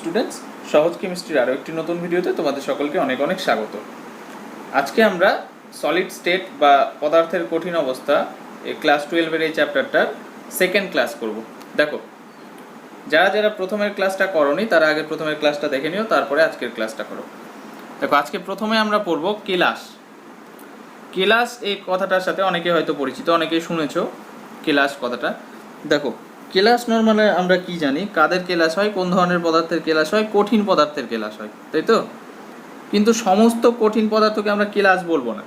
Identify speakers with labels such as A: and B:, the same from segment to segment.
A: Students, সহজ কেমিস্ট্রির আরও একটি নতুন ভিডিওতে তোমাদের সকলকে অনেক অনেক স্বাগত। আজকে আমরা সলিড স্টেট বা পদার্থের কঠিন অবস্থা এই ক্লাস 12-এর এই চ্যাপ্টারটার সেকেন্ড ক্লাস করব। দেখো, যারা যারা প্রথমের ক্লাসটা করোনি তারা আগে প্রথমের ক্লাসটা দেখে নিও, তারপরে আজকের ক্লাসটা করো। দেখো, আজকে প্রথমে আমরা পড়ব কেলাস। কেলাস এই কথাটার সাথে অনেকে হয়তো পরিচিত, অনেকেই শুনেছো কেলাস কথাটা। দেখো, কেলাস নরমালে আমরা কি জানি, কাদের কেলাস হয়, কোন ধরনের পদার্থের কেলাস হয়, কঠিন পদার্থের কেলাস হয়, তাই তো? কিন্তু সমস্ত কঠিন পদার্থকে আমরা কেলাস বলবো না।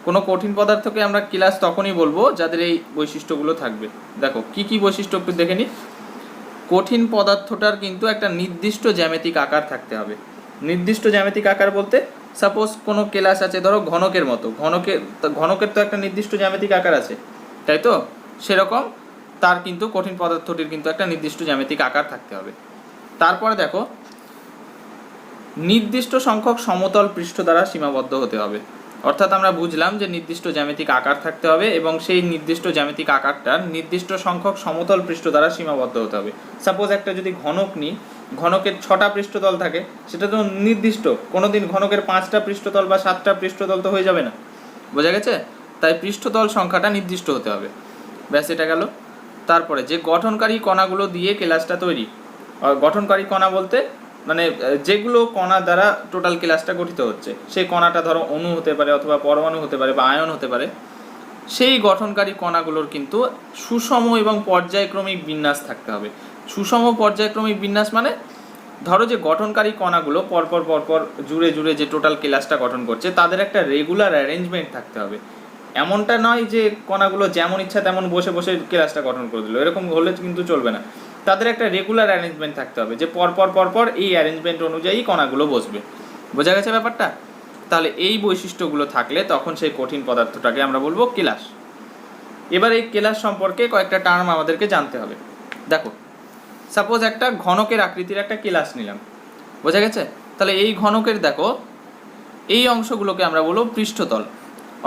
A: কোনো কঠিন পদার্থকে আমরা কেলাস তখনই বলবো যাদের এই বৈশিষ্ট্যগুলো থাকবে। দেখো কি কি বৈশিষ্ট্য একটু দেখে নিই। কঠিন পদার্থটার কিন্তু একটা নির্দিষ্ট জ্যামিতিক আকার থাকতে হবে। নির্দিষ্ট জ্যামিতিক আকার বলতে সাপোজ কোনো কেলাস আছে, ধরো ঘনকের মতো, ঘনকের তো একটা নির্দিষ্ট জ্যামিতিক আকার আছে, তাই তো? সেরকম তার কিন্তু কঠিন পদার্থটির কিন্তু একটা নির্দিষ্ট জ্যামিতিক আকার থাকতে হবে। তারপরে দেখো, নির্দিষ্ট সংখ্যক সমতল পৃষ্ঠ দ্বারা সীমাবদ্ধ হতে হবে। অর্থাৎ আমরা বুঝলাম যে নির্দিষ্ট জ্যামিতিক আকার থাকতে হবে এবং সেই নির্দিষ্ট জ্যামিতিক আকারটার নির্দিষ্ট সংখ্যক সমতল পৃষ্ঠ দ্বারা সীমাবদ্ধ হতে হবে। সাপোজ একটা যদি ঘনক নিই, ঘনকের 6টা পৃষ্ঠতল থাকে, সেটা তো নির্দিষ্ট। কোনোদিন ঘনকের 5টা পৃষ্ঠতল বা 7টা পৃষ্ঠতল তো হয়ে যাবে না, বোঝা গেছে? তাই পৃষ্ঠতল সংখ্যাটা নির্দিষ্ট হতে হবে। ব্যাস, এটা গেল। তারপরে যে গঠনকারী কণাগুলো দিয়ে কেলাসটা তৈরি, গঠনকারী কণা বলতে মানে যেগুলো কণা দ্বারা টোটাল কেলাসটা গঠিত হচ্ছে, সেই কণাটা ধরো অণু হতে পারে অথবা পরমাণু হতে পারে বা আয়ন হতে পারে, সেই গঠনকারী কণাগুলোর কিন্তু সুষম এবং পর্যায়ক্রমিক বিন্যাস থাকতে হবে। সুষম পর্যায়ক্রমিক বিন্যাস মানে ধরো যে গঠনকারী কণাগুলো পরপর পরপর জুড়ে জুড়ে যে টোটাল কেলাসটা গঠন করছে, তাদের একটা রেগুলার অ্যারেঞ্জমেন্ট থাকতে হবে। এমনটা নয় যে কণাগুলো যেমন ইচ্ছা তেমন বসে বসে কেলাসটা গঠন করে দিল, এরকম হলে কিন্তু চলবে না। তাদের একটা রেগুলার অ্যারেঞ্জমেন্ট থাকতে হবে, যে পরপর পরপর এই অ্যারেঞ্জমেন্ট অনুযায়ী কণাগুলো বসবে। বোঝা গেছে ব্যাপারটা? তাহলে এই বৈশিষ্ট্যগুলো থাকলে তখন সেই কঠিন পদার্থটাকে আমরা বলবো কেলাস। এবার এই কেলাস সম্পর্কে কয়েকটা টার্ম আমাদেরকে জানতে হবে। দেখো, সাপোজ একটা ঘনকের আকৃতির একটা কেলাস নিলাম, বোঝা গেছে? তাহলে এই ঘনকের দেখো এই অংশগুলোকে আমরা বলবো পৃষ্ঠতল।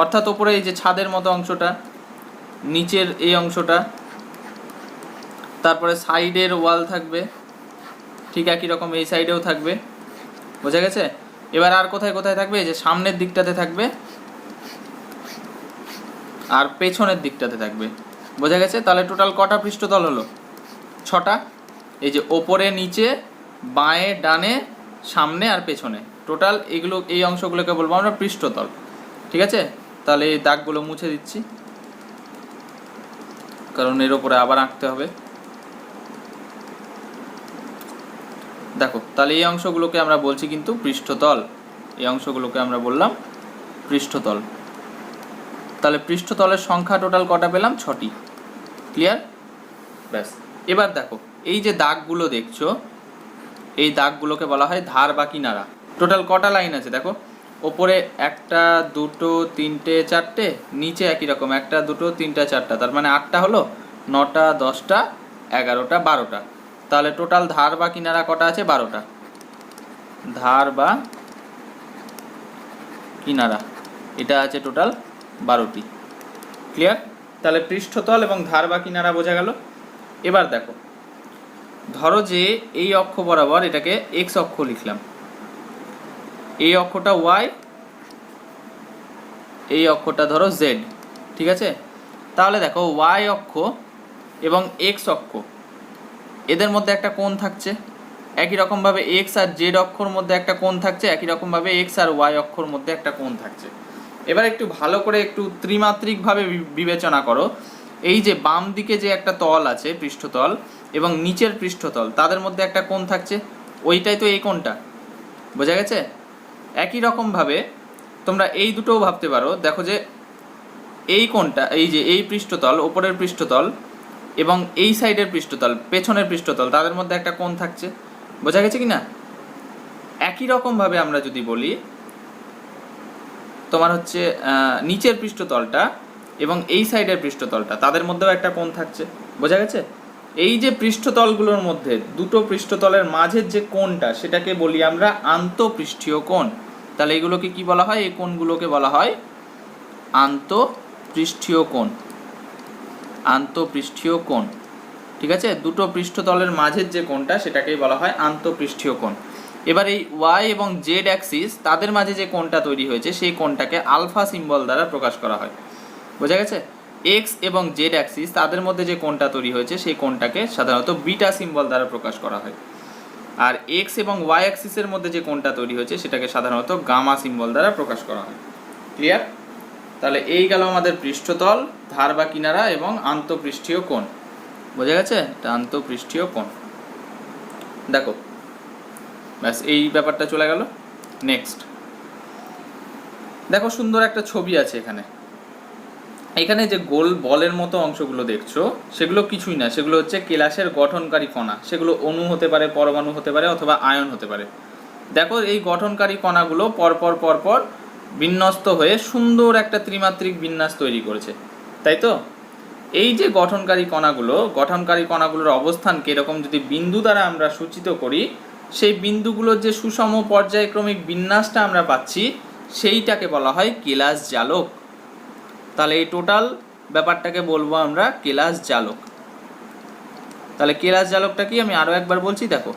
A: অর্থাৎ ওপরে এই যে ছাদের মতো অংশটা, নিচের এই অংশটা, তারপরে সাইডের ওয়াল থাকবে, ঠিক একই রকম এই সাইডেও থাকবে, বোঝা গেছে? এবার আর কোথায় কোথায় থাকবে, এই যে সামনের দিকটাতে থাকবে আর পেছনের দিকটাতে থাকবে, বোঝা গেছে? তাহলে টোটাল কটা পৃষ্ঠতল হলো? 6টা। এই যে ওপরে, নিচে, বাঁয়ে, ডানে, সামনে আর পেছনে, টোটাল এগুলো, এই অংশগুলোকে বলবো আমরা পৃষ্ঠতল। ঠিক আছে? তাহলে এই দাগগুলো মুছে দিচ্ছি, কারণ এর ওপরে আবার আঁকতে হবে। দেখো, তাহলে এই অংশগুলোকে আমরা বলছি কিন্তু পৃষ্ঠতল। এই অংশগুলোকে আমরা বললাম পৃষ্ঠতল। তাহলে পৃষ্ঠতলের সংখ্যা টোটাল কটা পেলাম? 6টি। ক্লিয়ার? ব্যাস। এবার দেখো, এই যে দাগগুলো দেখছো, এই দাগগুলোকে বলা হয় ধার বা কিনারা। টোটাল কটা লাইন আছে দেখো, ওপরে 1, 2, 3, 4, নিচে একই রকম 1, 2, 3, 4, তার মানে 8টা হলো, 9টা, 10টা, 11টা, 12টা। তাহলে টোটাল ধার বা কিনারা কটা আছে? 12টা। ধার বা কিনারা এটা আছে টোটাল 12টি। ক্লিয়ার? তাহলে পৃষ্ঠতল এবং ধার বা কিনারা বোঝা গেল। এবার দেখো, ধরো যে এই অক্ষ বরাবর এটাকে এক্স অক্ষ লিখলাম, এই অক্ষটা ওয়াই, এই অক্ষটা ধরো জেড। ঠিক আছে? তাহলে দেখো, ওয়াই অক্ষ এবং এক্স অক্ষ এদের মধ্যে একটা কোণ থাকছে, একই রকমভাবে এক্স আর জেড অক্ষর মধ্যে একটা কোণ থাকছে, একই রকমভাবে এক্স আর ওয়াই অক্ষর মধ্যে একটা কোণ থাকছে। এবার একটু ভালো করে একটু ত্রিমাত্রিকভাবে বিবেচনা করো। এই যে বাম দিকে যে একটা তল আছে পৃষ্ঠতল এবং নিচের পৃষ্ঠতল, তাদের মধ্যে একটা কোণ থাকছে, ওইটাই তো এই কোণটা, বোঝা গেছে? একই রকমভাবে তোমরা এই দুটোও ভাবতে পারো। দেখো যে এই কোণটা, এই যে এই পৃষ্ঠতল, ওপরের পৃষ্ঠতল এবং এই সাইডের পৃষ্ঠতল, পেছনের পৃষ্ঠতল, তাদের মধ্যে একটা কোণ থাকছে, বোঝা গেছে কি না? একই রকমভাবে আমরা যদি বলি, তোমার হচ্ছে নিচের পৃষ্ঠতলটা এবং এই সাইডের পৃষ্ঠতলটা, তাদের মধ্যেও একটা কোণ থাকছে, বোঝা গেছে? এই যে পৃষ্ঠতলগুলোর মধ্যে দুটো পৃষ্ঠতলের মাঝের যে কোণটা, সেটাকে বলি আমরা আন্তঃপৃষ্ঠীয় কোণ। তাহলে এইগুলোকে কি বলা হয়? এই কোণগুলোকে বলা হয় আন্তঃপৃষ্ঠীয় কোণ। আন্তঃপৃষ্ঠীয় কোণ। ঠিক আছে, দুটো পৃষ্ঠতলের মাঝের যে কোণটা সেটাকেই বলা হয় আন্তঃপৃষ্ঠীয় কোণ। এবার এই ওয়াই এবং জেড অ্যাক্সিস তাদের মাঝে যে কোণটা তৈরি হয়েছে সেই কোণটাকে আলফা সিম্বল দ্বারা প্রকাশ করা হয়। বোঝা গেছে? এক্স এবং জেড অ্যাক্সিস তাদের মধ্যে যে কোণটা তৈরি হয়েছে সেই কোণটাকে সাধারণত বিটা সিম্বল দ্বারা প্রকাশ করা হয়। আর এক্স এবং ওয়াই অ্যাক্সিসের মধ্যে যে কোণটা তৈরি হয়েছে সেটাকে সাধারণত গামা সিম্বল দ্বারা প্রকাশ করা হয়। ক্লিয়ার? তাহলে এই গেল আমাদের পৃষ্ঠতল, ধার বা কিনারা এবং আন্তঃপৃষ্ঠীয় কোণ। বোঝা গেছে? এটা আন্তঃপৃষ্ঠীয় কোণ। দেখো, ব্যাস এই ব্যাপারটা চলে গেল। নেক্সট দেখো, সুন্দর একটা ছবি আছে এখানে। এখানে যে গোল বলের মতো অংশগুলো দেখছো সেগুলো কিছুই না, সেগুলো হচ্ছে কেলাসের গঠনকারী কণা। সেগুলো অণু হতে পারে, পরমাণু হতে পারে, অথবা আয়ন হতে পারে। দেখো, এই গঠনকারী কণাগুলো পরপর পরপর বিন্যস্ত হয়ে সুন্দর একটা ত্রিমাত্রিক বিন্যাস তৈরি করেছে, তাই তো? এই যে গঠনকারী কণাগুলোর অবস্থানকে এরকম যদি বিন্দু দ্বারা আমরা সূচিত করি, সেই বিন্দুগুলোর যে সুষম পর্যায়ক্রমিক বিন্যাসটা আমরা পাচ্ছি সেইটাকে বলা হয় কেলাস জালক। তাহলে এই টোটাল ব্যাপারটাকে বলবো আমরা কেলাস জালক। তাহলে কেলাস জালকটা কি আমি আরও একবার বলছি। দেখো,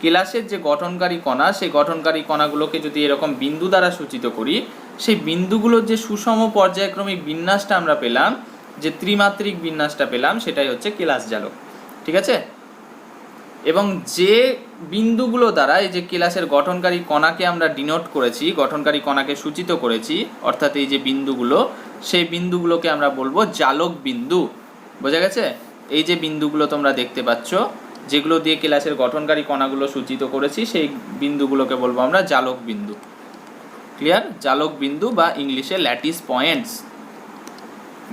A: কেলাসের যে গঠনকারী কণা, সেই গঠনকারী কণাগুলোকে যদি এরকম বিন্দু দ্বারা সূচিত করি, সেই বিন্দুগুলোর যে সুষম পর্যায়ক্রমিক বিন্যাসটা আমরা পেলাম, যে ত্রিমাত্রিক বিন্যাসটা পেলাম, সেটাই হচ্ছে কেলাস জালক। ঠিক আছে? এবং যে বিন্দুগুলো দ্বারা এই যে কেলাসের গঠনকারী কণাকে আমরা ডিনোট করেছি, গঠনকারী কণাকে সূচিত করেছি, অর্থাৎ এই যে বিন্দুগুলো, সেই বিন্দুগুলোকে আমরা বলবো জালক বিন্দু। বোঝা গেছে? এই যে বিন্দুগুলো তোমরা দেখতে পাচ্ছ, যেগুলো দিয়ে কেলাসের গঠনকারী কণাগুলো সূচিত করেছি, সেই বিন্দুগুলোকে বলবো আমরা জালক বিন্দু। ক্লিয়ার? জালক বিন্দু বা ইংলিশে ল্যাটিস পয়েন্টস।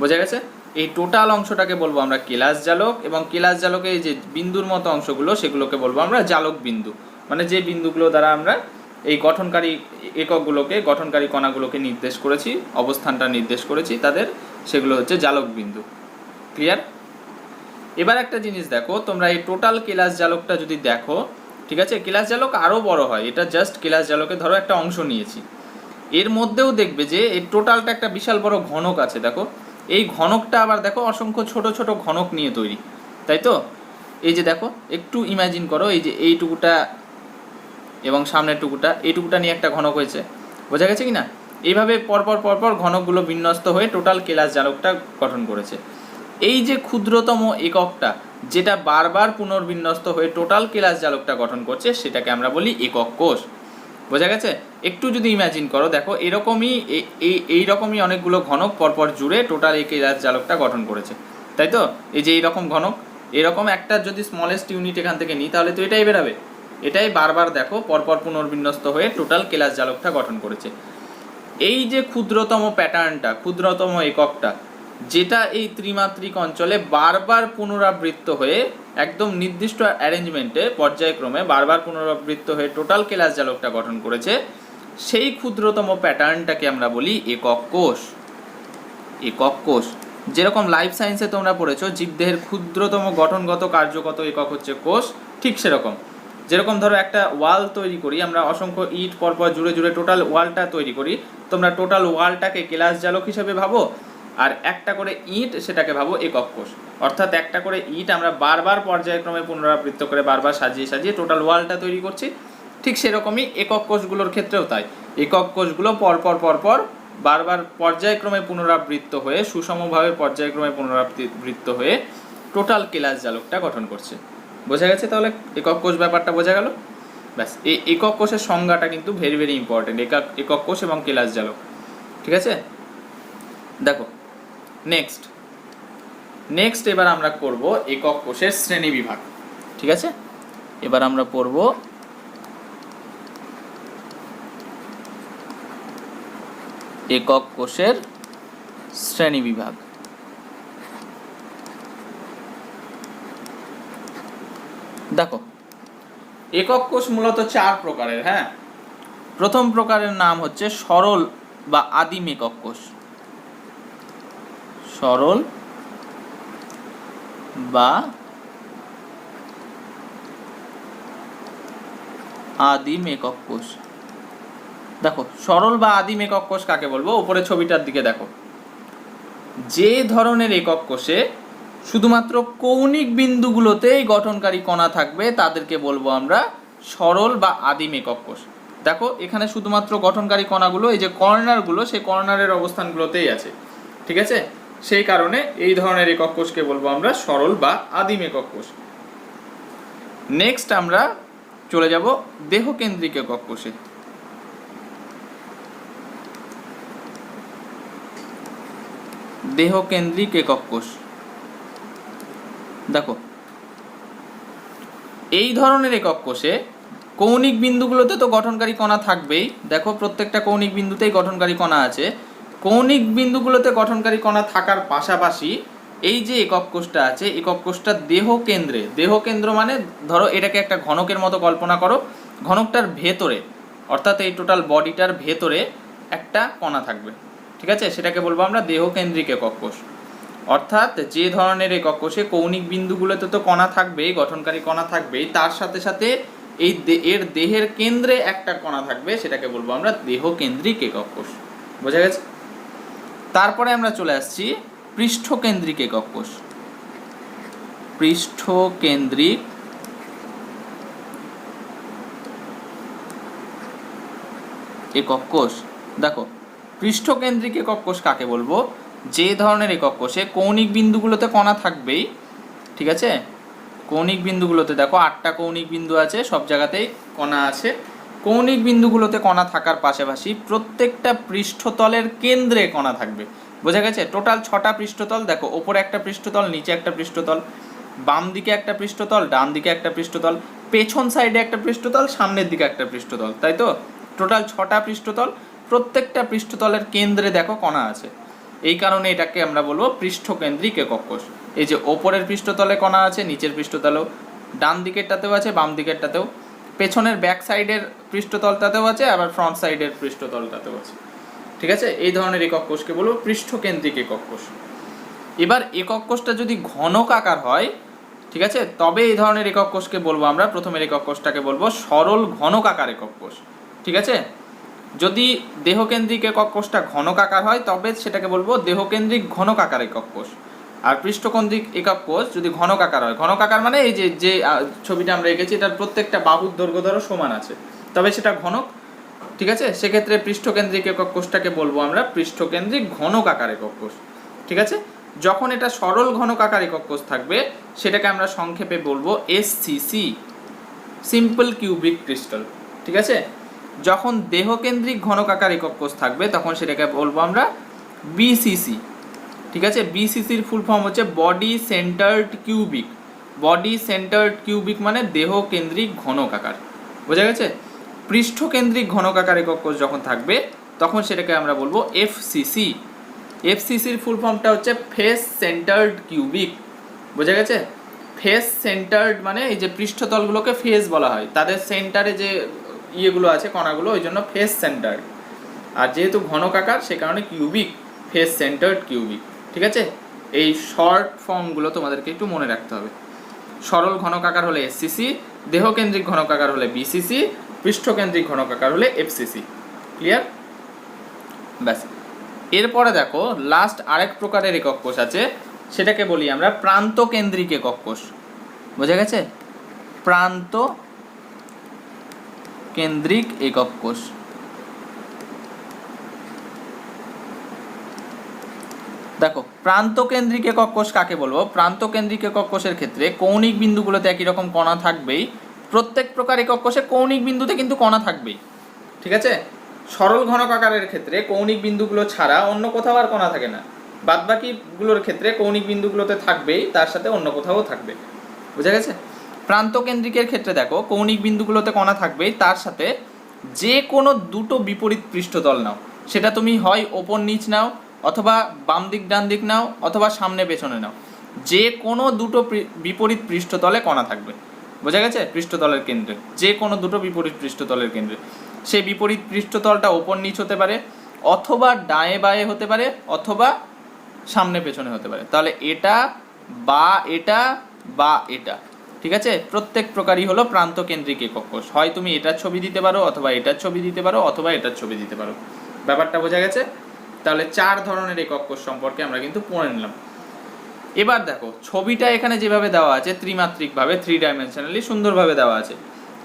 A: বোঝা গেছে? এই টোটাল অংশটাকে বলবো আমরা কেলাস জালক, এবং কেলাস জালকে এই যে বিন্দুর মতো অংশগুলো সেগুলোকে বলবো আমরা জালক বিন্দু। মানে যে বিন্দুগুলো দ্বারা আমরা এই গঠনকারী এককগুলোকে, গঠনকারী কণাগুলোকে নির্দেশ করেছি, অবস্থানটা নির্দেশ করেছি তাদের, সেগুলো হচ্ছে জালক বিন্দু। ক্লিয়ার? এবার একটা জিনিস দেখো, তোমরা এই টোটাল কেলাস জালকটা যদি দেখো, ঠিক আছে, কেলাস জালক আরও বড় হয়। এটা জাস্ট কেলাস জালকে ধরো একটা অংশ নিয়েছি, এর মধ্যেও দেখবে যে এই টোটালটা একটা বিশাল বড় ঘনক আছে। দেখো, এই ঘনকটা আবার দেখো অসংখ্য ছোট ছোট ঘনক নিয়ে তৈরি, তাই তো? এই যে দেখো, একটু ইমাজিন করো, এই যে এইটুকুটা এবং সামনের টুকুটা, এইটুকুটা নিয়ে একটা ঘনক হয়েছে। বোঝা গেছে কি না? এইভাবে পরপর পরপর ঘনকগুলো বিন্যস্ত হয়ে টোটাল কেলাস জালকটা গঠন করেছে। এই যে ক্ষুদ্রতম এককটা, যেটা বারবার পুনর্বিন্যস্ত হয়ে টোটাল কেলাস জালকটা গঠন করছে, সেটাকে আমরা বলি একক কোষ। বোঝা গেছে? একটু যদি ইমাজিন করো, দেখো এইরকমই অনেকগুলো ঘনক পরপর জুড়ে টোটাল এই কেলাস জালকটা গঠন করেছে, তাই তো? এই যে এইরকম ঘনক, এরকম একটা যদি স্মলেস্ট ইউনিট এখান থেকে নিই, তাহলে তো এটাই বেরাবে। এটাই বারবার দেখো পরপর পুনর্বিন্যস্ত হয়ে টোটাল কেলাস জালকটা গঠন করেছে। এই যে ক্ষুদ্রতম প্যাটার্নটা, ক্ষুদ্রতম এককটা, যেটা এই ত্রিমাত্রিক অঞ্চলে বারবার পুনরাবৃত্ত হয়ে একদম নির্দিষ্ট অ্যারেঞ্জমেন্টে, পর্যায়ক্রমে বারবার পুনরাবৃত্ত হয়ে টোটাল কেলাস জালকটা গঠন করেছে, সেই ক্ষুদ্রতম প্যাটার্নটাকে আমরা বলি একক কোষ। একক কোষ, যেরকম লাইফ সায়েন্সে তোমরা পড়েছো জীবদেহের ক্ষুদ্রতম গঠনগত কার্যগত একক হচ্ছে কোষ, ঠিক সেরকম যেরকম ধরো একটা ওয়াল তৈরি করি আমরা, অসংখ্য ইট পরপর জুড়ে জুড়ে টোটাল ওয়ালটা তৈরি করি, তোমরা টোটাল ওয়ালটাকে কেলাস জালক হিসেবে ভাবো, আর একটা করে ইট সেটাকে ভাবো একক কোষ। অর্থাৎ একটা করে ইট আমরা বারবার পর্যায়ক্রমে পুনরাবৃত্ত করে বারবার সাজিয়ে সাজিয়ে টোটাল ওয়ালটা তৈরি করছি, ঠিক সেরকমই একক কোষগুলোর ক্ষেত্রেও তাই। একক কোষগুলো পরপর পরপর বারবার পর্যায়ক্রমে পুনরাবৃত্ত হয়ে, সুষমভাবে পর্যায়ক্রমে পুনরাবৃত্ত হয়ে টোটাল কেলাস জালকটা গঠন করছে। বোঝা গেছে? তাহলে একক কোষ ব্যাপারটা বোঝা গেল। ব্যাস, এই একক কোষের সংজ্ঞাটা কিন্তু ভেরি ভেরি ইম্পর্টেন্ট, একক কোষ এবং কেলাস জালক। ঠিক আছে? দেখো, নেক্সট এবার আমরা করব একক কোষের শ্রেণী বিভাগ। ঠিক আছে? এবার আমরা পড়ব একক কোষের শ্রেণী বিভাগ। দেখো, একক কোষ মূলত 4 প্রকারের। হ্যাঁ, প্রথম প্রকারের নাম হচ্ছে সরল বা আদিম একক কোষ। সরল বা আদিম একক কোষ। দেখো, সরল বা আদিম একক কোষ কাকে বলবো? উপরে ছবিটার দিকে দেখো, যে ধরনের একক কোষে শুধুমাত্র কৌণিক বিন্দুগুলোতেই গঠনকারী কণা থাকবে, তাদেরকে বলবো আমরা সরল বা আদিম একক কোষ। দেখো এখানে শুধুমাত্র গঠনকারী কণাগুলো এই যে কর্নারগুলো, সেই কর্নারের অবস্থানগুলোতেই আছে, ঠিক আছে? সেই কারণে এই ধরনের একক কোষকে বলবো আমরা সরল বা আদিম একক কোষ। নেক্সট আমরা চলে যাব দেহকেন্দ্রিক একক কোষে। দেহকেন্দ্রিক একক কোষ, দেখো এই ধরনের একক কোষে কৌণিক বিন্দুগুলোতে তো গঠনকারী কণা থাকবেই। দেখো প্রত্যেকটা কৌণিক বিন্দুতেই গঠনকারী কণা আছে। কৌণিক বিন্দুগুলোতে গঠনকারী কণা থাকার পাশাপাশি এই যে একক কোষটা আছে, একক কোষটা দেহ কেন্দ্রে, দেহ কেন্দ্র মানে ধরো এটাকে একটা ঘনকের মতো কল্পনা করো, ঘনকটার ভেতরে অর্থাৎ এই টোটাল বডিটার ভেতরে একটা কণা থাকবে, ঠিক আছে? সেটাকে বলবো আমরা দেহকেন্দ্রিক একক কোষ। অর্থাৎ যে ধরনের একক কোষে কৌণিক বিন্দুগুলোতে তো কণা থাকবেই, গঠনকারী কণা থাকবেই, তার সাথে সাথে এই এর দেহের কেন্দ্রে একটা কণা থাকবে, সেটাকে বলবো আমরা দেহকেন্দ্রিক একক কোষ। বোঝা গেছে? তারপরে আমরা চলে আসছি পৃষ্ঠকেন্দ্রিক একক কোষ। পৃষ্ঠকেন্দ্রিক একক কোষ, দেখো পৃষ্ঠকেন্দ্রিক একক কোষ কাকে বলবো? যে ধরনের একক কোষে কৌণিক বিন্দুগুলোতে কণা থাকবেই, ঠিক আছে? কৌণিক বিন্দুগুলোতে দেখো 8টা কৌণিক বিন্দু আছে, সব জায়গাতেই কণা আছে। কৌণিক বিন্দুগুলোতে কণা থাকার পাশাপাশি প্রত্যেকটা পৃষ্ঠতলের কেন্দ্রে কণা থাকবে। বোঝা গেছে? টোটাল 6টা পৃষ্ঠতল, দেখো ওপরে একটা পৃষ্ঠতল, নিচে একটা পৃষ্ঠতল, বাম দিকে একটা পৃষ্ঠতল, ডান দিকে একটা পৃষ্ঠতল, পেছন সাইডে একটা পৃষ্ঠতল, সামনের দিকে একটা পৃষ্ঠতল, তাই তো? টোটাল 6টা পৃষ্ঠতল, প্রত্যেকটা পৃষ্ঠতলের কেন্দ্রে দেখো কণা আছে। এই কারণে এটাকে আমরা বলবো পৃষ্ঠকেন্দ্রিক একক কোষ। এই যে ওপরের পৃষ্ঠতলে কণা আছে, নিচের পৃষ্ঠতলেও, ডান দিকেরটাতেও আছে, বাম দিকেরটাতেও, পেছনের ব্যাক সাইডের পৃষ্ঠতলটাতেও আছে, আবার ফ্রন্ট সাইডের পৃষ্ঠতলটাতেও আছে, ঠিক আছে? এই ধরনের একক কোষকে বলবো পৃষ্ঠকেন্দ্রিক একক কোষ। এবার একক কোষটা যদি ঘনক আকার হয়, ঠিক আছে, তবে এই ধরনের একক কোষকে বলবো আমরা, প্রথমের একক কোষটাকে বলবো সরল ঘনক আকার একক কোষ, ঠিক আছে? যদি দেহকেন্দ্রিক একক কোষটা ঘনক আকার হয় তবে সেটাকে বলবো দেহকেন্দ্রিক ঘনক আকার একক কোষ। আর পৃষ্ঠকেন্দ্রিক একক কোষ যদি ঘনক আকার হয়, ঘনক আকার মানে এই যে যে ছবিটা আমরা এঁকেছি এটার প্রত্যেকটা বাহুর দৈর্ঘ্য ধরো সমান আছে, তবে সেটা ঘনক, ঠিক আছে? সেক্ষেত্রে পৃষ্ঠকেন্দ্রিক একক কোষটাকে বলবো আমরা পৃষ্ঠকেন্দ্রিক ঘনক আকার একক কোষ, ঠিক আছে? যখন এটা সরল ঘনক আকার একক কোষ থাকবে সেটাকে আমরা সংক্ষেপে বলবো এসসিসি, সিম্পল কিউবিক ক্রিস্টাল, ঠিক আছে? যখন দেহকেন্দ্রিক ঘনক আকার একক কোষ থাকবে তখন সেটাকে বলবো আমরা বিসিসি, ঠিক আছে? বিসিসির ফুল ফর্ম হচ্ছে body centred cubic. Body centred cubic মানে দেহকেন্দ্রিক ঘনক আকার। বোঝা গেছে? পৃষ্ঠকেন্দ্রিক ঘনক আকার একক কোষ যখন থাকবে তখন সেটাকে আমরা বলবো এফসিসি। এফসিসির ফুল ফর্মটা হচ্ছে ফেস সেন্টার্ড কিউবিক। বোঝা গেছে? ফেস সেন্টার্ড মানে এই যে পৃষ্ঠতলগুলোকে ফেস বলা হয়, তাদের সেন্টারে যে ইয়েগুলো আছে কণাগুলো, ওই জন্য ফেস সেন্টার্ড। আর যেহেতু ঘনক আকার সে কারণে কিউবিক, ফেস সেন্টার্ড কিউবিক, ঠিক আছে? এই শর্ট ফর্মগুলো তোমাদেরকে একটু মনে রাখতে হবে। সরল ঘনক আকার হলে এসসিসি, দেহকেন্দ্রিক ঘনক আকার হলে বিসিসি, পৃষ্ঠকেন্দ্রিক ঘনক আকার হলে এফসিসি। ক্লিয়ার? ব্যাস। এরপরে দেখো লাস্ট আরেক প্রকারের একক কোষ আছে, সেটাকে বলি আমরা প্রান্ত কেন্দ্রিক একক কোষ। বোঝা গেছে? প্রান্ত কেন্দ্রিক একক কোষ। দেখো প্রান্ত কেন্দ্রিক একক কোষ কাকে বলবো? প্রান্ত কেন্দ্রিক একক কোষের ক্ষেত্রে কৌণিক বিন্দুগুলোতে একই রকম কণা থাকবেই, প্রত্যেক প্রকার একক কোষে কৌণিক বিন্দুতে কিন্তু কণা থাকবেই, ঠিক আছে? সরল ঘনক আকারের ক্ষেত্রে কৌণিক বিন্দুগুলো ছাড়া অন্য কোথাও আর কণা থাকে না, বাদবাকিগুলোর ক্ষেত্রে কৌণিক বিন্দুগুলোতে থাকবেই, তার সাথে অন্য কোথাও থাকবে। বুঝা গেছে? প্রান্ত কেন্দ্রিকের ক্ষেত্রে দেখো কৌণিক বিন্দুগুলোতে কণা থাকবেই, তার সাথে যে কোনো দুটো বিপরীত পৃষ্ঠতল নাও, সেটা তুমি হয় ওপর নিচ নাও, অথবা বাম দিক ডান দিক নাও, অথবা সামনে পেছনে নাও, যে কোনো দুটো বিপরীত পৃষ্ঠতলে কণা থাকবে। বোঝা গেছে? পৃষ্ঠতলের কেন্দ্রে যে কোনো দুটো বিপরীত পৃষ্ঠতলের কেন্দ্রে, সেই বিপরীত পৃষ্ঠতলটা ওপর নিচ হতে পারে, অথবা ডায়ে বায়ে হতে পারে, অথবা সামনে পেছনে হতে পারে। তাহলে এটা বা এটা বা এটা, ঠিক আছে? প্রত্যেক প্রকারই হলো প্রান্ত কেন্দ্রিক একক কোষ। হয় তুমি এটার ছবি দিতে পারো, অথবা এটার ছবি দিতে পারো, অথবা এটার ছবি দিতে পারো। ব্যাপারটা বোঝা গেছে? তাহলে 4 ধরনের একক কোষ সম্পর্কে আমরা কিন্তু পড়ে নিলাম। এবার দেখো ছবিটা এখানে যেভাবে দেওয়া আছে ত্রিমাত্রিকভাবে 3 ডাইমেনশনালি সুন্দরভাবে দেওয়া আছে।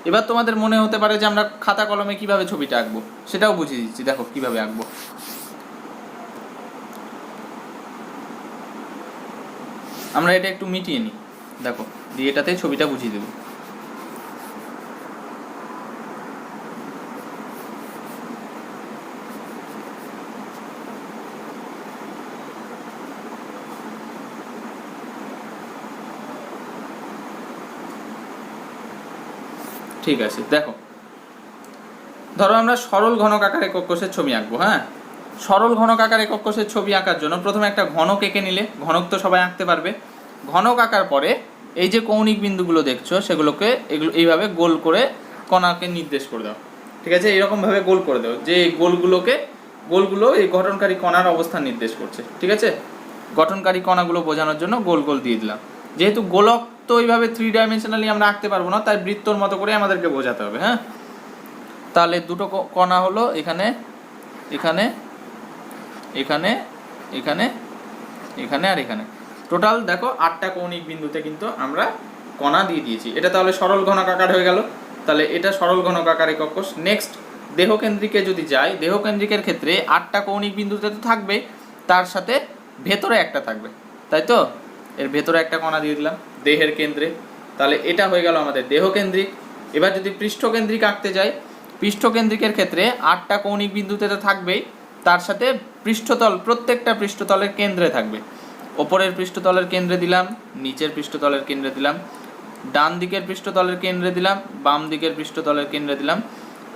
A: এবার তোমাদের মনে হতে পারে যে আমরা খাতা কলমে কিভাবে ছবিটা আঁকবো, সেটাও বুঝিয়ে দিচ্ছি। দেখো কিভাবে আঁকবো। আমরা এটা একটু মিটিয়ে নিই, দেখো দিয়ে এটাতে ছবিটা বুঝিয়ে দেবো। ঠিক আছে, দেখো ধরো আমরা সরল ঘনক আকারে একক কোষের ছবি আঁকবো। হ্যাঁ, সরল ঘনক আকারে একক কোষের ছবি আঁকার জন্য প্রথমে একটা ঘনক এঁকে নিলে, ঘনক তো সবাই আঁকতে পারবে। ঘনক আঁকার পরে এই যে কৌণিক বিন্দুগুলো দেখছো সেগুলোকে এগুলো এইভাবে গোল করে কণাকে নির্দেশ করে দাও। ঠিক আছে, এরকমভাবে গোল করে দাও যে গোলগুলো এই গঠনকারী কণার অবস্থান নির্দেশ করছে। ঠিক আছে, গঠনকারী কণাগুলো বোঝানোর জন্য গোল গোল দিয়ে দিলাম। যেহেতু গোলক তো এইভাবে 3 ডাইমেনশনালি আমরা আঁকতে পারবো না, তাই বৃত্তর মতো করে আমাদেরকে বোঝাতে হবে। হ্যাঁ, তাহলে দুটো কণা হলো এখানে এখানে এখানে এখানে এখানে আর এখানে, টোটাল দেখো 8টা কৌণিক বিন্দুতে কিন্তু আমরা কণা দিয়ে দিয়েছি। এটা তাহলে সরল ঘনক আকার হয়ে গেল। তাহলে এটা সরল ঘনক আকার একক কোষ। নেক্সট দেহকেন্দ্রিকে যদি যাই, দেহকেন্দ্রিকের ক্ষেত্রে 8টা কৌণিক বিন্দুতে তো থাকবে, তার সাথে ভেতরে একটা থাকবে, তাই তো? এর ভেতরে একটা কণা দিয়ে দিলাম দেহের কেন্দ্রে। তাহলে এটা হয়ে গেল আমাদের দেহকেন্দ্রিক। এবার যদি পৃষ্ঠকেন্দ্রিক আঁকতে যাই, পৃষ্ঠকেন্দ্রিকের ক্ষেত্রে 8টা কৌণিক বিন্দুতে তো থাকবেই, তার সাথে পৃষ্ঠতল, প্রত্যেকটা পৃষ্ঠতলের কেন্দ্রে থাকবে। ওপরের পৃষ্ঠতলের কেন্দ্রে দিলাম, নিচের পৃষ্ঠতলের কেন্দ্রে দিলাম, ডান দিকের পৃষ্ঠতলের কেন্দ্রে দিলাম, বাম দিকের পৃষ্ঠতলের কেন্দ্রে দিলাম,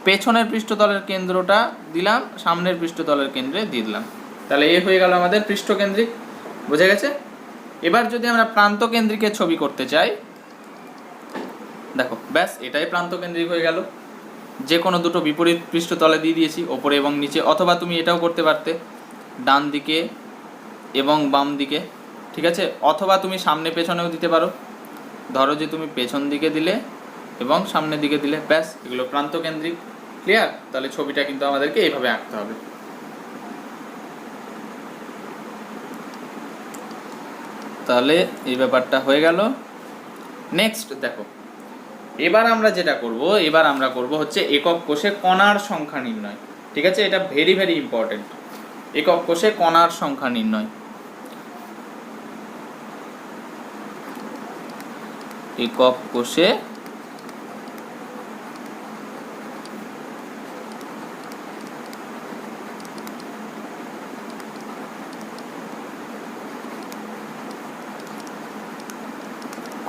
A: পেছনের পৃষ্ঠতলের কেন্দ্রটা দিলাম, সামনের পৃষ্ঠতলের কেন্দ্রে দিয়ে দিলাম। তাহলে এ হয়ে গেল আমাদের পৃষ্ঠকেন্দ্রিক। বুঝে গেছে? এবার যদি আমরা প্রান্তকেন্দ্রিকের ছবি করতে চাই, দেখো ব্যাস এটাই প্রান্তকেন্দ্রিক হয়ে গেল। যে কোনো দুটো বিপরীত পৃষ্ঠতলে দিয়ে দিয়েছি, ওপরে এবং নিচে। অথবা তুমি এটাও করতে পারতে, ডান দিকে এবং বাম দিকে। ঠিক আছে, অথবা তুমি সামনে পেছনেও দিতে পারো। ধরো যে তুমি পেছন দিকে দিলে এবং সামনের দিকে দিলে, ব্যাস এগুলো প্রান্তকেন্দ্রিক। ক্লিয়ার? তাহলে ছবিটা কিন্তু আমাদেরকে এইভাবে আঁকতে হবে। তাহলে এই ব্যাপারটা হয়ে গেল। নেক্সট দেখো, এবার আমরা যেটা করব, এবার আমরা করব হচ্ছে একক কোষে কণার সংখ্যা নির্ণয়। ঠিক আছে, এটা ভেরি ভেরি ইম্পর্টেন্ট। একক কোষে কণার সংখ্যা নির্ণয়। একক কোষে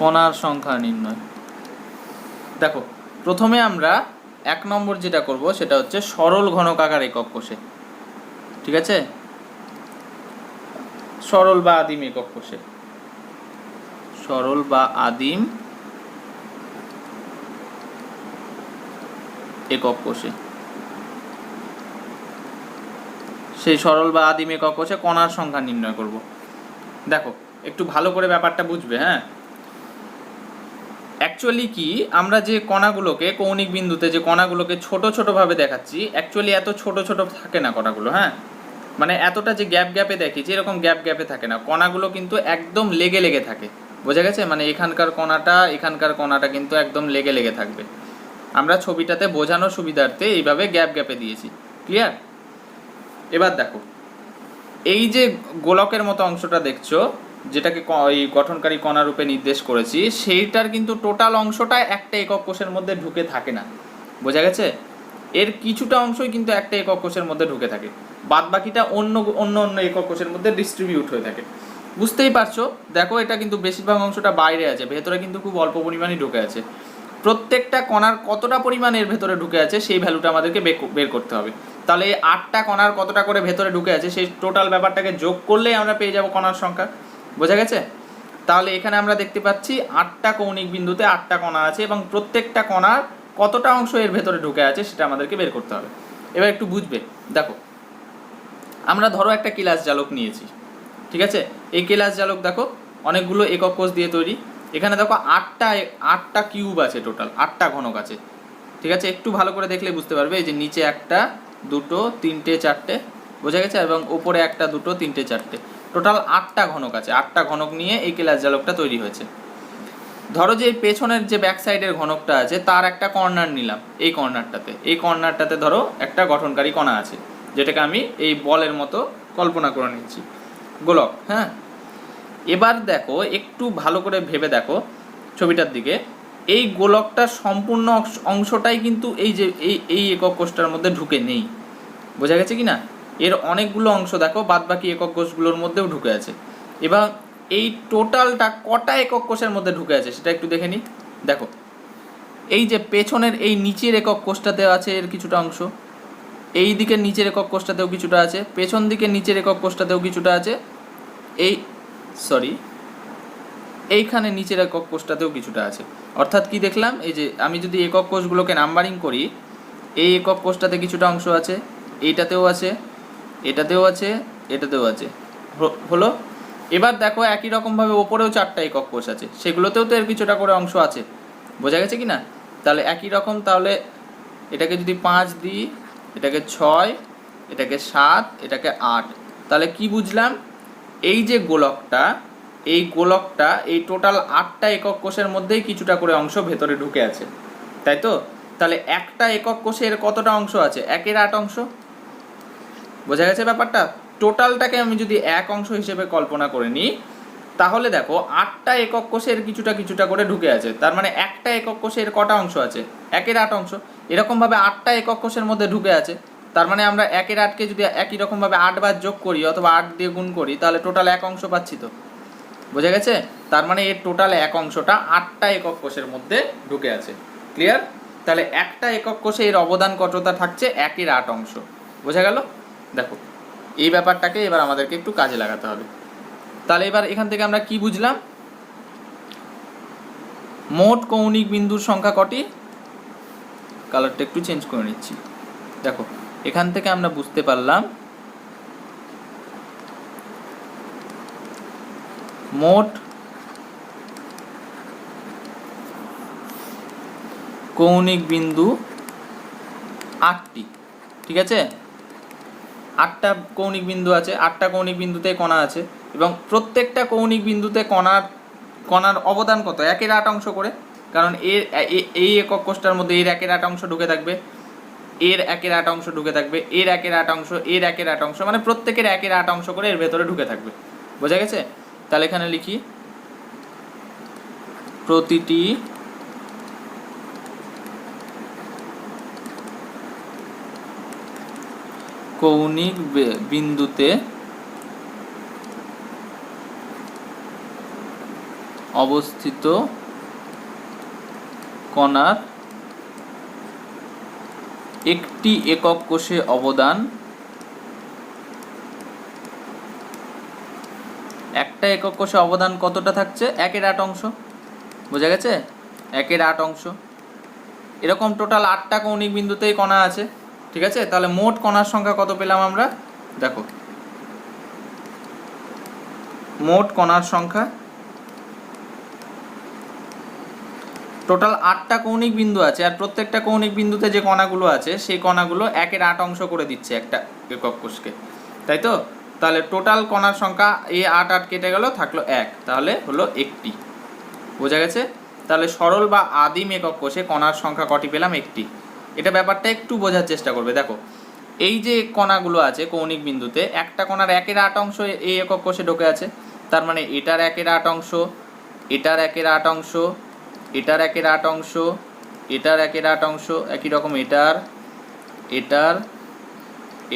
A: কণার সংখ্যা নির্ণয়। দেখো প্রথমে আমরা 1 নম্বর যেটা করব সেটা হচ্ছে সরল ঘনক আকার একক কোষে। ঠিক আছে, সরল বা আদিম একক কোষে, সরল বা আদিম একক কোষে, সেই সরল বা আদিম একক কোষে কণার সংখ্যা নির্ণয় করব। দেখো একটু ভালো করে ব্যাপারটা বুঝবে। হ্যাঁ, অ্যাকচুয়ালি কি আমরা যে কণাগুলোকে কৌণিক বিন্দুতে যে কণাগুলোকে ছোট ছোট ভাবে দেখাচ্ছি, অ্যাকচুয়ালি এত ছোট ছোট থাকে না কণাগুলো। হ্যাঁ, মানে এতটা যে গ্যাপ গ্যাপে দেখিয়েছি এরকম গ্যাপ গ্যাপে থাকে না, কণাগুলো কিন্তু একদম লেগে লেগে থাকে। বোঝা গেছে? মানে এখানকার কণাটা কিন্তু একদম লেগে লেগে থাকবে। আমরা ছবিটাতে বোঝানোর সুবিধার্থে এইভাবে গ্যাপ গ্যাপে দিয়েছি। ক্লিয়ার? এবার দেখো এই যে গোলকের মতো অংশটা দেখছো, যেটাকে এই গঠনকারী কণা রূপে নির্দেশ করেছি, সেইটার কিন্তু টোটাল অংশটা একটা একক কোষের মধ্যে ঢুকে থাকে না। বোঝা গেছে? এর কিছুটা অংশই কিন্তু একটা একক কোষের মধ্যে ঢুকে থাকে, বাদ বাকিটা অন্য অন্য অন্য একক কোষের মধ্যে ডিস্ট্রিবিউট হয়ে থাকে। বুঝতেই পারছো? দেখো এটা কিন্তু বেশিরভাগ অংশটা বাইরে আছে, ভেতরে কিন্তু খুব অল্প পরিমাণই ঢুকে আছে। প্রত্যেকটা কণার কতটা পরিমাণ এর ভেতরে ঢুকে আছে সেই ভ্যালুটা আমাদেরকে বের করতে হবে। তাহলে এই 8টা কণার কতটা করে ভেতরে ঢুকে আছে সেই টোটাল ব্যাপারটাকে যোগ করলেই আমরা পেয়ে যাব কণার সংখ্যা। বোঝা গেছে? তাহলে এখানে আমরা দেখতে পাচ্ছি 8টা কৌণিক বিন্দুতে 8টা কণা আছে এবং প্রত্যেকটা কণার কতটা অংশ এর ভেতরে ঢুকে আছে সেটা আমাদেরকে বের করতে হবে। এবার একটু বুঝবে। দেখো আমরা ধরো একটা কেলাস জালক নিয়েছি। ঠিক আছে, এই কেলাস জালক দেখো অনেকগুলো একক কোষ দিয়ে তৈরি। এখানে দেখো 8টা কিউব আছে, টোটাল 8টা ঘনক আছে। ঠিক আছে, একটু ভালো করে দেখলে বুঝতে পারবে। এই যে নিচে 1 2 3 4, বোঝা গেছে? এবং উপরে 1 2 3 4, টোটাল 8টা ঘনক আছে, 8টা ঘনক নিয়ে এই কেলাস জালকটা তৈরি হয়েছে। ধরো যে পেছনের যে ব্যাক সাইডের ঘনকটা আছে তার একটা কর্নার নিলাম, এই কর্নারটাতে ধরো একটা গঠনকারী কণা আছে, যেটাকে আমি এই বলের মতো কল্পনা করে নিচ্ছি, গোলক। হ্যাঁ, এবার দেখো একটু ভালো করে ভেবে দেখো ছবিটার দিকে, এই গোলকটার সম্পূর্ণ অংশটাই কিন্তু এই যে এই একক কোষটার মধ্যে ঢুকে নেই, বোঝা গেছে কি না? এর অনেকগুলো অংশ দেখো বাদবাকি একক কোষগুলোর মধ্যেও ঢুকে আছে। এবার এই টোটালটা কটা একক কোষের মধ্যে ঢুকে আছে সেটা একটু দেখে নিই। দেখো এই যে পেছনের এই নিচের একক কোষটাতেও আছে এর কিছুটা অংশ, এই দিকের নিচের একক কোষটাতেও কিছুটা আছে, পেছন দিকের নিচের একক কোষটাতেও কিছুটা আছে, এইখানে নিচের একক কোষটাতেও কিছুটা আছে। অর্থাৎ কি দেখলাম, এই যে আমি যদি একক কোষগুলোকে নাম্বারিং করি, এই একক কোষটাতে কিছুটা অংশ আছে, এইটাতেও আছে, এটাতেও আছে, এটাতেও আছে, হলো। এবার দেখো একই রকমভাবে ওপরেও 4টা একক কোষ আছে, সেগুলোতেও তো এর কিছুটা করে অংশ আছে, বোঝা গেছে কি না? তাহলে একই রকম, তাহলে এটাকে যদি 5 দিই, এটাকে 6, এটাকে 7, এটাকে 8, তাহলে কি বুঝলাম, এই যে গোলকটা, এই গোলকটা এই টোটাল 8টা একক কোষের মধ্যেই কিছুটা করে অংশ ভেতরে ঢুকে আছে, তাই তো? তাহলে একটা একক কোষের কতটা অংশ আছে? 1/8 অংশ, বোঝা গেছে ব্যাপারটা? টোটালটাকে আমি যদি 1 অংশ হিসেবে কল্পনা করে নিই, তাহলে দেখো 8টা একক কোষের কিছুটা কিছুটা করে ঢুকে আছে, তার মানে একটা একক কোষের কটা অংশ আছে? 1/8 অংশ। এরকমভাবে 8টা একক কোষের মধ্যে ঢুকে আছে, তার মানে আমরা 1/8কে যদি একই রকমভাবে 8 বার যোগ করি অথবা 8 দিয়ে গুণ করি, তাহলে টোটাল 1 অংশ পাচ্ছি তো, বোঝা গেছে? তার মানে এর টোটাল 1 অংশটা 8টা একক কোষের মধ্যে ঢুকে আছে। ক্লিয়ার? তাহলে একটা একক কোষে এর অবদান কতটা থাকছে? 1/8 অংশ, বোঝা গেল? দেখো এই ব্যাপারটাকে এবার আমাদেরকে একটু কাজে লাগাতে হবে। তাহলে এবার এখান থেকে আমরা কি বুঝলাম? মোট কৌণিক বিন্দুর সংখ্যা কটি? কালারটা একটু চেঞ্জ করে নিচ্ছি। দেখো এখান থেকে আমরা বুঝতে পারলাম মোট কৌণিক বিন্দু 8টি, ঠিক আছে? 8টা কৌণিক বিন্দু আছে, 8টা কৌণিক বিন্দুতে কণা আছে, এবং প্রত্যেকটা কৌণিক বিন্দুতে কণার অবদান কত? 1/8 অংশ করে, কারণ এই একক কোষটার মধ্যে এর 1/8 অংশ ঢুকে থাকবে, এর 1/8 অংশ ঢুকে থাকবে, এর 1/8 অংশ, এর 1/8 অংশ, মানে প্রত্যেকের 1/8 অংশ করে এর ভেতরে ঢুকে থাকবে, বোঝা গেছে? তাহলে এখানে লিখি প্রতিটি কৌণিক বিন্দুতে অবস্থিত কণার একটি একক কোষে অবদান, একটা একক কোষে অবদান কতটা থাকছে? 1/8 অংশ, বোঝা গেছে? 1/8 অংশ। এরকম টোটাল 8টা কৌণিক বিন্দুতেই কণা আছে, ঠিক আছে? তাহলে মোট কণার সংখ্যা কত পেলাম আমরা? দেখো মোট কণার সংখ্যা, টোটাল 8টা কৌণিক বিন্দু আছে, আর প্রত্যেকটা কৌণিক বিন্দুতে যে কণাগুলো আছে সেই কণাগুলো 1/8 অংশ করে দিচ্ছে একটা একক কোষকে, তাই তো? তাহলে টোটাল কণার সংখ্যা এই 8 কেটে গেল, থাকলো 1, তাহলে হলো 1টি, বোঝা গেছে? তাহলে সরল বা আদিম একক কোষে কণার সংখ্যা কটি পেলাম? 1টি। এটা ব্যাপারটা একটু বোঝার চেষ্টা করবে। দেখো এই যে কণাগুলো আছে কৌণিক বিন্দুতে, একটা কণার 1/8 অংশ এই একক কোষে ঢুকে আছে, তার মানে এটার 1/8 অংশ, এটার 1/8 অংশ, এটার 1/8 অংশ, এটার 1/8 অংশ, একই রকম এটার, এটার,